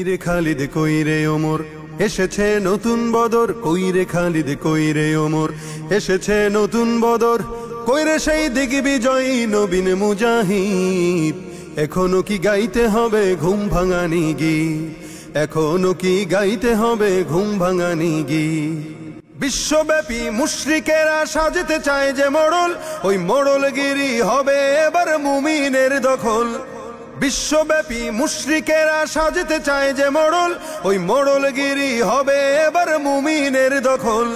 কইরে খালিদ কইরে ওমর এসেছে নতুন বদর, কইরে খালিদ কইরে ওমর এসেছে নতুন বদর, কইরে সেই দিগ্বিজয়ী নবীন মুজাহিদ। এখনো কি গাইতে হবে ঘুম ভাঙানি গীত, এখনো কি গাইতে হবে ঘুম ভাঙানি গীত। বিশ্বব্যাপী মুশরিকেরা সাজতে চায় যে মোড়ল, ওই মোড়লগিরি হবে এবার মুমিনের দখল। বিশ্বব্যাপী মুশরিকেরা সাজতে চায় যে মোড়ল, ওই মোড়লগিরি হবে এবার মুমিনের দখল।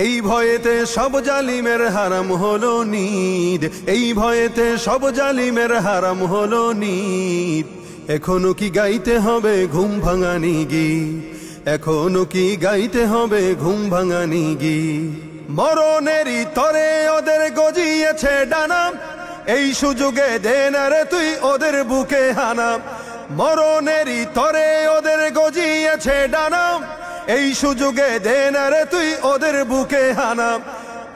এই ভয়েতে সব জালিমের হারাম হলো নিদ, এই ভয়েতে সব জালিমের হারাম হলো নিদ। এখনো কি গাইতে হবে ঘুম ভাঙানি গীত, এখনো কি গাইতে হবে ঘুম ভাঙানি গীত। মরণেরই তরে ওদের গজিয়েছে ডানা, এই সুযোগে দে না রে তুই ওদের বুকে হানা। মরণেরই তরে ওদের গজিয়েছে ডানা, এই সুযোগে দে না রে তুই ওদের বুকে হানা।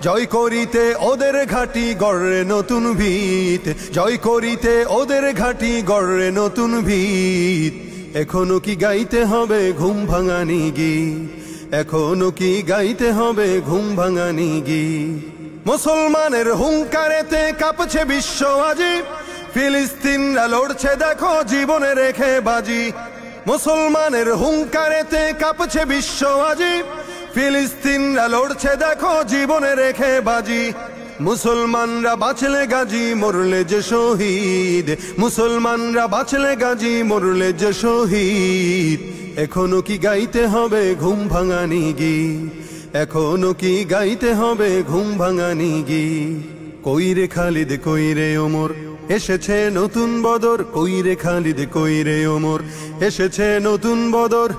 জয় করিতে ওদের ঘাটি গড়ে নতুন ভিত, জয় করিতে ওদের ঘাটি গড়ে নতুন ভিত। এখনো কি গাইতে হবে ঘুম ভাঙানি গীত, এখনো কি গাইতে হবে ঘুম ভাঙানি গীত। মুসলমানের হুঙ্কারেতে কাঁপছে বিশ্ব আজি, ফিলিস্তিনরা লড়ছে দেখো জীবনে রেখে বাজি। মুসলমানের হুঙ্কারেতে কাঁপছে বিশ্ব আজি, ফিলিস্তিনরা লড়ছে দেখো জীবনে রেখে বাজি। মুসলমানরা বাঁচলে গাজী মরলে যে শহীদ, মুসলমানরা বাঁচলে গাজী মরলে যে শহীদ। এখনো কি গাইতে হবে ঘুম ভাঙানি গীত, এখনো কি গাইতে হবে ঘুম ভাঙানি গীত। কইরে খালিদ কইরে ওমর এসেছে নতুন বদর, কইরে খালিদ কইরে ওমর এসেছে নতুন বদর,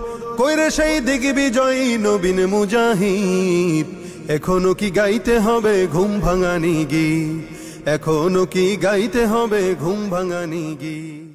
কইরে সেই দিগ্বিজয়ী নবীন মুজাহিদ। এখনো কি গাইতে হবে ঘুম ভাঙানি গীত, এখনো কি গাইতে হবে ঘুম ভাঙানি গীত।